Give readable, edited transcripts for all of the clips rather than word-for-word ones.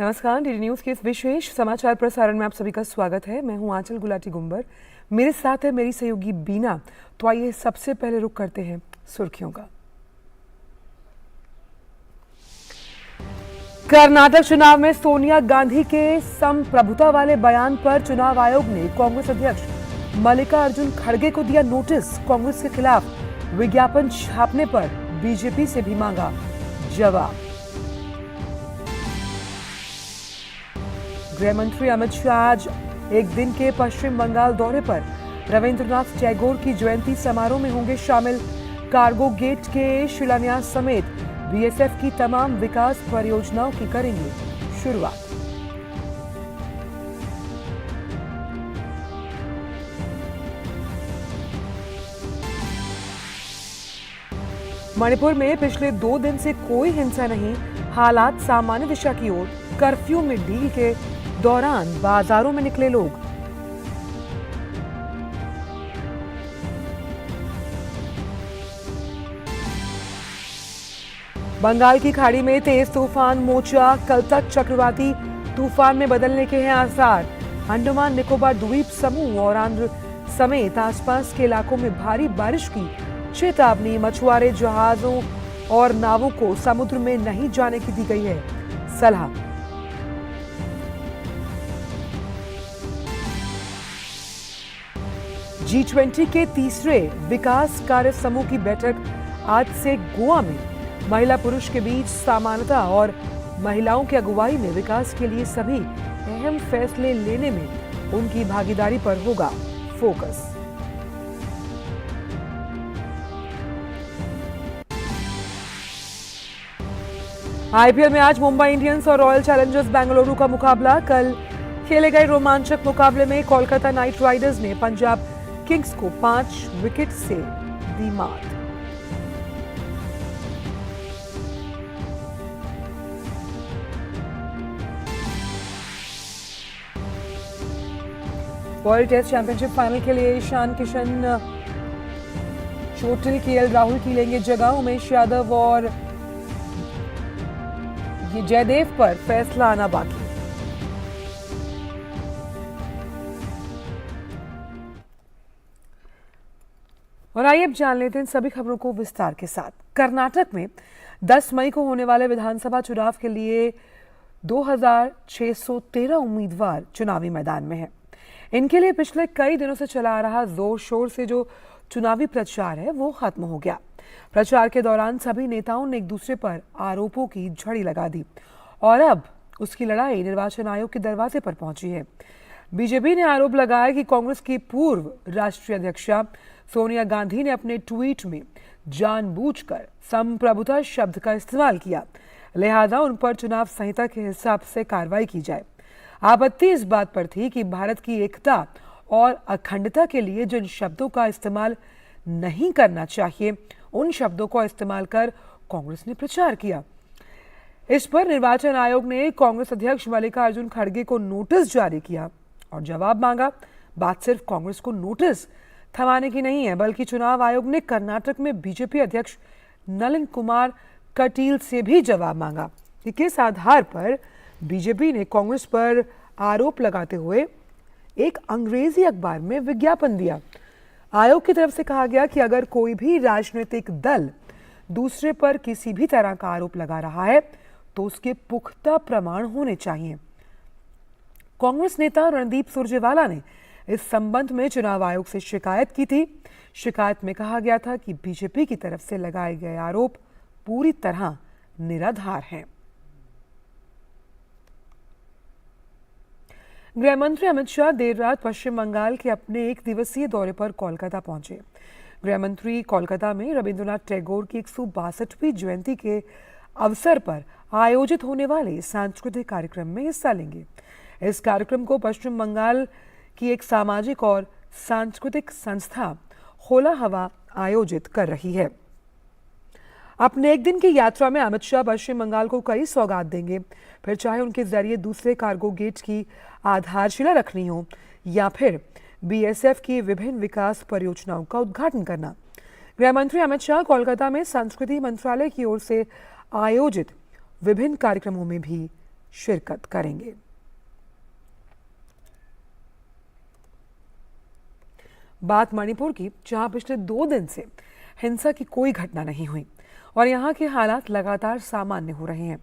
नमस्कार, DD news के इस विशेष समाचार प्रसारण में आप सभी का स्वागत है। मैं हूं आंचल गुलाटी गुंबर, मेरे साथ है मेरी सहयोगी बीना। तो आइए सबसे पहले रुख करते हैं सुर्खियों का। कर्नाटक चुनाव में सोनिया गांधी के संप्रभुता वाले बयान पर चुनाव आयोग ने कांग्रेस अध्यक्ष मल्लिकार्जुन खड़गे को दिया नोटिस। कांग्रेस के खिलाफ विज्ञापन छापने पर बीजेपी से भी मांगा जवाब। गृह मंत्री अमित शाह आज एक दिन के पश्चिम बंगाल दौरे पर रविंद्रनाथ टैगोर की जयंती समारोह में होंगे शामिल। कार्गो गेट के शिलान्यास समेत बीएसएफ की तमाम विकास परियोजनाओं की करेंगे शुरुआत। मणिपुर में पिछले 2 दिन से कोई हिंसा नहीं, हालात सामान्य दिशा की ओर। कर्फ्यू में ढील के दौरान बाजारों में निकले लोग। बंगाल की खाड़ी में तेज तूफान मोचा, कल तक चक्रवाती तूफान में बदलने के हैं आसार। अंडमान निकोबार द्वीप समूह और आंध्र समेत आसपास के इलाकों में भारी बारिश की चेतावनी। मछुआरे जहाजों और नावों को समुद्र में नहीं जाने की दी गई है सलाह। G20 के तीसरे विकास कार्य समूह की बैठक आज से गोवा में। महिला पुरुष के बीच समानता और महिलाओं की अगुवाई में विकास के लिए सभी अहम फैसले लेने में उनकी भागीदारी पर होगा फोकस। आईपीएल में आज मुंबई इंडियंस और रॉयल चैलेंजर्स बेंगलुरु का मुकाबला। कल खेले गए रोमांचक मुकाबले में कोलकाता नाइट राइडर्स ने पंजाब किंग्स को 5 विकेट से दी मात। वर्ल्ड टेस्ट चैंपियनशिप फाइनल के लिए ईशान किशन, चोटिल, केएल राहुल की लेंगे जगह। उमेश यादव और ये जयदेव पर फैसला आना बाकी। और आइए अब जान लेते हैं सभी खबरों को विस्तार के साथ। कर्नाटक में 10 मई को होने वाले विधानसभा चुनाव के लिए 2613 उम्मीदवार चुनावी मैदान में हैं। इनके लिए पिछले कई दिनों से चला आ रहा जोर शोर से जो चुनावी प्रचार है वो खत्म हो गया। प्रचार के दौरान सभी नेताओं ने एक दूसरे पर आरोपों की झड़ी लगा दी और अब उसकी लड़ाई निर्वाचन आयोग के दरवाजे पर पहुंची है। बीजेपी ने आरोप लगाया कि कांग्रेस की पूर्व राष्ट्रीय अध्यक्षा सोनिया गांधी ने अपने ट्वीट में जानबूझकर संप्रभुता शब्द का इस्तेमाल किया, लिहाजा उन पर चुनाव संहिता के हिसाब से कार्रवाई की जाए। आपत्ति इस बात पर थी कि भारत की एकता और अखंडता के लिए जिन शब्दों का इस्तेमाल नहीं करना चाहिए उन शब्दों का इस्तेमाल कर कांग्रेस ने प्रचार किया। इस पर निर्वाचन आयोग ने कांग्रेस अध्यक्ष मल्लिकार्जुन खड़गे को नोटिस जारी किया और जवाब मांगा। बात सिर्फ कांग्रेस को नोटिस थमाने की नहीं है, बल्कि चुनाव आयोग ने कर्नाटक में बीजेपी अध्यक्ष नलिन कुमार कटील से भी जवाब मांगा कि किस आधार पर बीजेपी ने कांग्रेस पर आरोप लगाते हुए एक अंग्रेजी अखबार में विज्ञापन दिया। आयोग की तरफ से कहा गया कि अगर कोई भी राजनीतिक दल दूसरे पर किसी भी तरह का आरोप लगा रहा है तो उसके पुख्ता प्रमाण होने चाहिए। कांग्रेस नेता रणदीप सुरजेवाला ने इस संबंध में चुनाव आयोग से शिकायत की थी। शिकायत में कहा गया था कि बीजेपी की तरफ से लगाए गए आरोप पूरी तरह निराधार हैं। गृह मंत्री अमित शाह देर रात पश्चिम बंगाल के अपने 1 दिवसीय दौरे पर कोलकाता पहुंचे। गृह मंत्री कोलकाता में रविंद्रनाथ टैगोर की 162वीं जयंती के अवसर पर आयोजित होने वाले सांस्कृतिक कार्यक्रम में हिस्सा लेंगे। इस कार्यक्रम को पश्चिम बंगाल की एक सामाजिक और सांस्कृतिक संस्था खोला हवा आयोजित कर रही है। अपने 1 दिन की यात्रा में अमित शाह पश्चिम बंगाल को कई सौगात देंगे, फिर चाहे उनके जरिए दूसरे कार्गो गेट की आधारशिला रखनी हो या फिर बीएसएफ की विभिन्न विकास परियोजनाओं का उद्घाटन करना। गृह मंत्री अमित शाह कोलकाता में संस्कृति मंत्रालय की ओर से आयोजित विभिन्न कार्यक्रमों में भी शिरकत करेंगे। बात मणिपुर की, जहां पिछले 2 दिन से हिंसा की कोई घटना नहीं हुई और यहां के हालात लगातार सामान्य हो रहे हैं।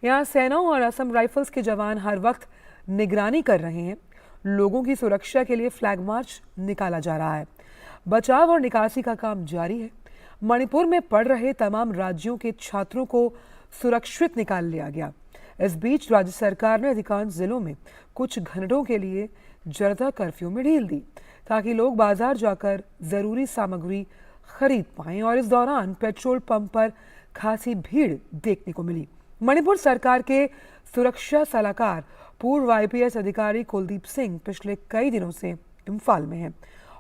यहां सेना और असम राइफल्स के जवान हर वक्त निगरानी कर रहे हैं। लोगों की सुरक्षा के लिए फ्लैग मार्च निकाला जा रहा है। बचाव और निकासी का काम जारी है। मणिपुर में पढ़ रहे तमाम राज्यों के छात्रों को सुरक्षित निकाल लिया गया। इस बीच राज्य सरकार ने अधिकांश जिलों में कुछ घंटों के लिए जनता कर्फ्यू में ढील दी, ताकि लोग बाजार जाकर जरूरी सामग्री खरीद पाएं। और इस दौरान पेट्रोल पंप पर खासी भीड़ देखने को मिली। मणिपुर सरकार के सुरक्षा सलाहकार पूर्व IPS अधिकारी कुलदीप सिंह पिछले कई दिनों से इम्फाल में हैं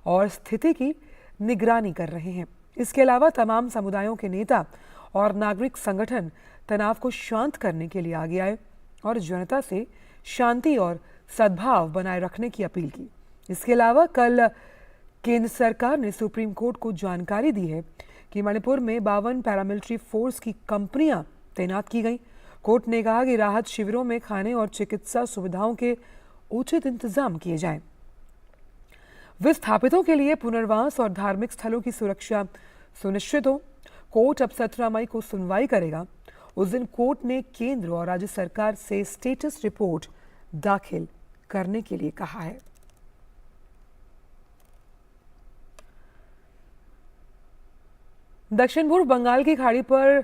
और स्थिति की निगरानी कर रहे हैं। इसके अलावा तमाम समुदायों के नेता और नागरिक संगठन तनाव को शांत करने के लिए आगे आए और जनता से शांति और सद्भाव बनाए रखने की अपील की। इसके अलावा कल केंद्र सरकार ने सुप्रीम कोर्ट को जानकारी दी है कि मणिपुर में 52 पैरामिलिट्री फोर्स की कंपनियां तैनात की गई। कोर्ट ने कहा कि राहत शिविरों में खाने और चिकित्सा सुविधाओं के उचित इंतजाम किए जाएं। विस्थापितों के लिए पुनर्वास और धार्मिक स्थलों की सुरक्षा सुनिश्चित हो। कोर्ट अब 17 मई को सुनवाई करेगा। उस दिन कोर्ट ने केंद्र और राज्य सरकार से स्टेटस रिपोर्ट दाखिल करने के लिए कहा है। दक्षिण पूर्व बंगाल की खाड़ी पर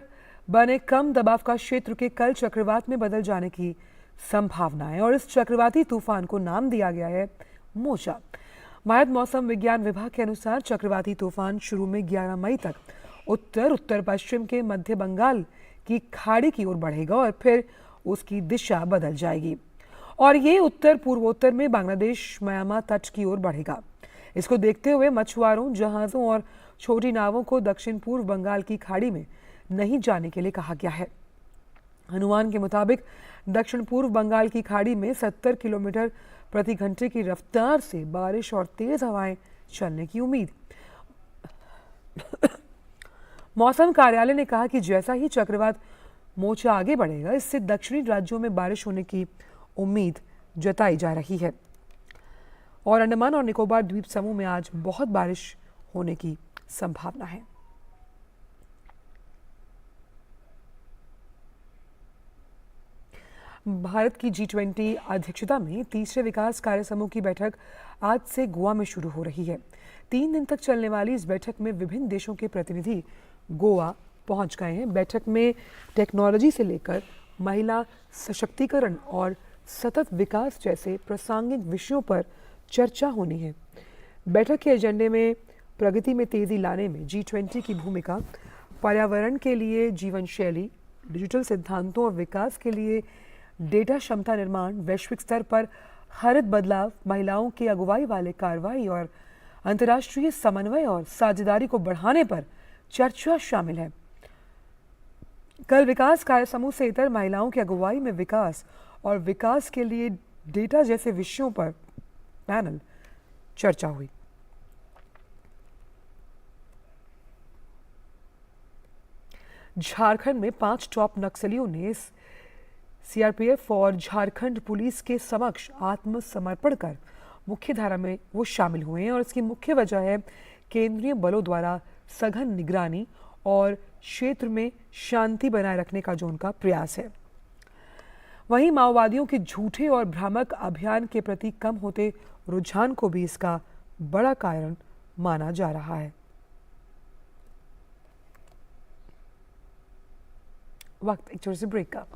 बने कम दबाव का क्षेत्र के कल चक्रवात में बदल जाने की संभावना है और इस चक्रवाती तूफान को नाम दिया गया है मोचा। भारत मौसम विज्ञान विभाग के अनुसार चक्रवाती तूफान शुरू में 11 मई तक उत्तर उत्तर पश्चिम के मध्य बंगाल की खाड़ी की ओर बढ़ेगा और फिर उसकी दिशा बदल जाएगी और ये उत्तर पूर्वोत्तर में बांग्लादेश म्यांमार तट की ओर बढ़ेगा। इसको देखते हुए मछुआरों, जहाजों और छोटी नावों को दक्षिण पूर्व बंगाल की खाड़ी में नहीं जाने के लिए कहा गया है। अनुमान के मुताबिक दक्षिण पूर्व बंगाल की खाड़ी में 70 किलोमीटर प्रति घंटे की रफ्तार से बारिश और तेज हवाएं चलने की उम्मीद। मौसम कार्यालय ने कहा कि जैसा ही चक्रवात मोचा आगे बढ़ेगा, इससे दक्षिणी राज्यों में बारिश होने की उम्मीद जताई जा रही है और अंडमान और निकोबार द्वीप समूह में आज बहुत बारिश होने की संभावना है। भारत की G20 अध्यक्षता में तीसरे विकास कार्य समूह की बैठक आज से गोवा में शुरू हो रही है। 3 दिन तक चलने वाली इस बैठक में विभिन्न देशों के प्रतिनिधि गोवा पहुंच गए हैं। बैठक में टेक्नोलॉजी से लेकर महिला सशक्तिकरण और सतत विकास जैसे प्रासंगिक विषयों पर चर्चा होनी है। बैठक के एजेंडे में प्रगति में तेजी लाने में G20 की भूमिका, पर्यावरण के लिए जीवन शैली, डिजिटल सिद्धांतों और विकास के लिए डेटा क्षमता निर्माण, वैश्विक स्तर पर हरित बदलाव, महिलाओं की अगुवाई वाले कार्रवाई और अंतर्राष्ट्रीय समन्वय और साझेदारी को बढ़ाने पर चर्चा शामिल है। कल विकास कार्य समूह से इतर महिलाओं की अगुवाई में विकास और विकास के लिए डेटा जैसे विषयों पर पैनल चर्चा हुई। झारखंड में 5 टॉप नक्सलियों ने CRPF और झारखंड पुलिस के समक्ष आत्मसमर्पण कर मुख्य धारा में वो शामिल हुए हैं और इसकी मुख्य वजह है केंद्रीय बलों द्वारा सघन निगरानी और क्षेत्र में शांति बनाए रखने का जो उनका प्रयास है। वहीं माओवादियों के झूठे और भ्रामक अभियान के प्रति कम होते रुझान को भी इसका बड़ा कारण माना जा रहा है। वक्त एक छोटे से ब्रेक का।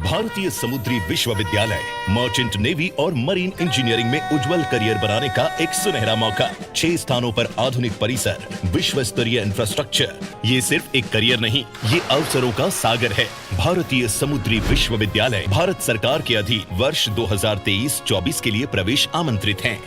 भारतीय समुद्री विश्वविद्यालय मर्चेंट नेवी और मरीन इंजीनियरिंग में उज्जवल करियर बनाने का एक सुनहरा मौका। 6 स्थानों पर आधुनिक परिसर, विश्व स्तरीय इंफ्रास्ट्रक्चर। ये सिर्फ एक करियर नहीं, ये अवसरों का सागर है। भारतीय समुद्री विश्वविद्यालय भारत सरकार के अधीन वर्ष 2023-24 के लिए प्रवेश आमंत्रित हैं।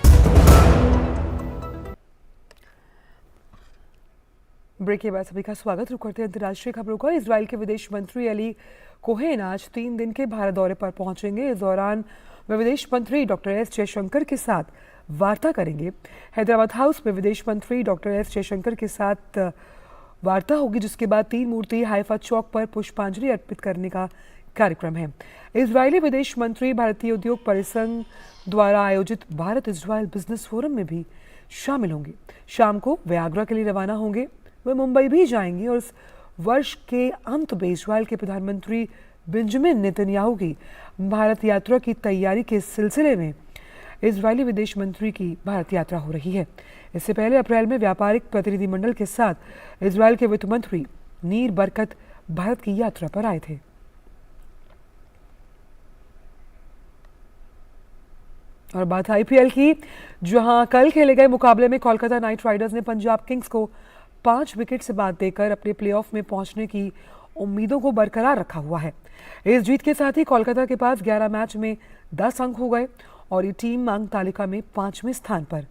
ब्रेक के बाद सभी का स्वागत। रुक करते हैं अंतर्राष्ट्रीय खबरों का। इजराइल के विदेश मंत्री अली कोहेन आज 3 दिन के भारत दौरे पर पहुंचेंगे। इस दौरान वे विदेश मंत्री डॉक्टर एस जयशंकर के साथ वार्ता करेंगे। हैदराबाद हाउस में विदेश मंत्री डॉक्टर एस जयशंकर के साथ वार्ता होगी, जिसके बाद तीन मूर्ति हाइफा चौक पर पुष्पांजलि अर्पित करने का कार्यक्रम है। इजरायली विदेश मंत्री भारतीय उद्योग परिसंघ द्वारा आयोजित भारत इजरायल बिजनेस फोरम में भी शामिल होंगे। शाम को वे आगरा के लिए रवाना होंगे। वे मुंबई भी जाएंगे और इस वर्ष के अंत में इजरायल के प्रधानमंत्री बेंजामिन नेतन्याहू की भारत यात्रा की तैयारी के सिलसिले में इजरायली विदेश मंत्री की भारत यात्रा हो रही है। इससे पहले अप्रैल में व्यापारिक प्रतिनिधिमंडल के साथ इजरायल के वित्त मंत्री नीर बरकत भारत की यात्रा पर आए थे। और बात आईपीएल की, जहां कल खेले गए मुकाबले में कोलकाता नाइट राइडर्स ने पंजाब किंग्स को 5 विकेट से बात देकर अपने प्लेऑफ में पहुंचने की उम्मीदों को बरकरार रखा हुआ है। इस जीत के साथ ही कोलकाता के पास 11 मैच में 10 अंक हो गए और ये टीम अंक तालिका में 5वें स्थान पर।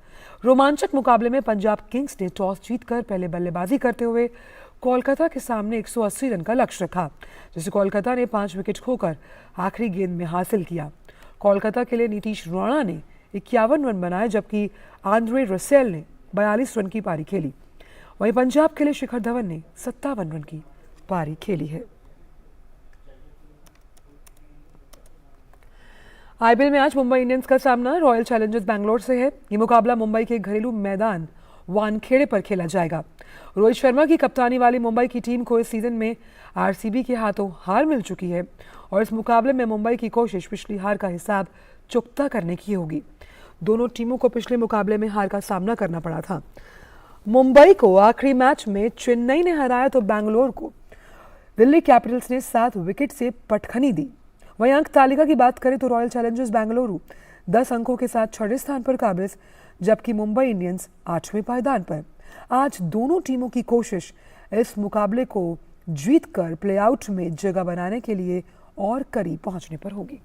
रोमांचक मुकाबले में पंजाब किंग्स ने टॉस जीतकर पहले बल्लेबाजी करते हुए कोलकाता के सामने 180 रन का लक्ष्य रखा, जिसे कोलकाता ने 5 विकेट खोकर आखिरी गेंद में हासिल किया। कोलकाता के लिए नीतीश राणा ने 51 रन बनाए, जबकि आंद्रे रसेल ने 42 रन की पारी खेली। वहीं पंजाब के लिए शिखर धवन ने 57 रन की पारी खेली है। आईपीएल में आज मुंबई इंडियंस का सामना रॉयल चैलेंजर्स बैंगलोर से है। ये मुकाबला मुंबई के घरेलू मैदान वानखेड़े पर खेला जाएगा। रोहित शर्मा की कप्तानी वाली मुंबई की टीम को इस सीजन में आरसीबी के हाथों हार मिल चुकी है और इस मुकाबले में मुंबई की कोशिश पिछली हार का हिसाब चुकता करने की होगी। दोनों टीमों को पिछले मुकाबले में हार का सामना करना पड़ा था। मुंबई को आखिरी मैच में चेन्नई ने हराया तो बैंगलोर को दिल्ली कैपिटल्स ने 7 विकेट से पटखनी दी। वहीं अंक तालिका की बात करें तो रॉयल चैलेंजर्स बेंगलुरु 10 अंकों के साथ 6वें स्थान पर काबिज, जबकि मुंबई इंडियंस 8वें पायदान पर। आज दोनों टीमों की कोशिश इस मुकाबले को जीतकर प्लेआउट में जगह बनाने के लिए और करीब पहुंचने पर होगी।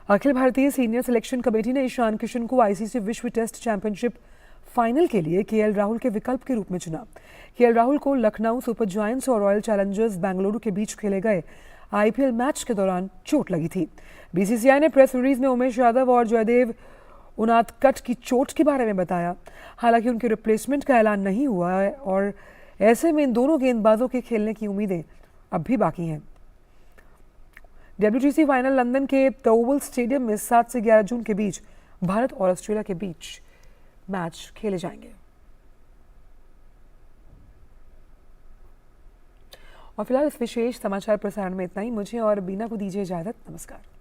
Akhil Bharatiya senior selection committee ने ईशान किशन को आईसीसी विश्व टेस्ट चैंपियनशिप फाइनल के लिए केएल राहुल के विकल्प के रूप में चुना। केएल राहुल को लखनऊ सुपर जायंट्स और रॉयल चैलेंजर्स बेंगलुरु के बीच खेले गए आईपीएल मैच के दौरान चोट लगी थी। बीसीसीआई ने प्रेस रिलीज में उमेश यादव और जयदेव उनादकट की चोट के बारे में बताया। हालांकि उनके रिप्लेसमेंट का ऐलान नहीं हुआ है और ऐसे में इन दोनों गेंदबाजों के खेलने की उम्मीदें अब भी बाकी हैं। डब्ल्यूटीसी फाइनल लंदन के द ओवल स्टेडियम में 7 से 11 जून के बीच भारत और ऑस्ट्रेलिया के बीच मैच खेले जाएंगे। और फिलहाल इस विशेष समाचार प्रसारण में इतना ही। मुझे और बीना को दीजिए इजाजत। नमस्कार।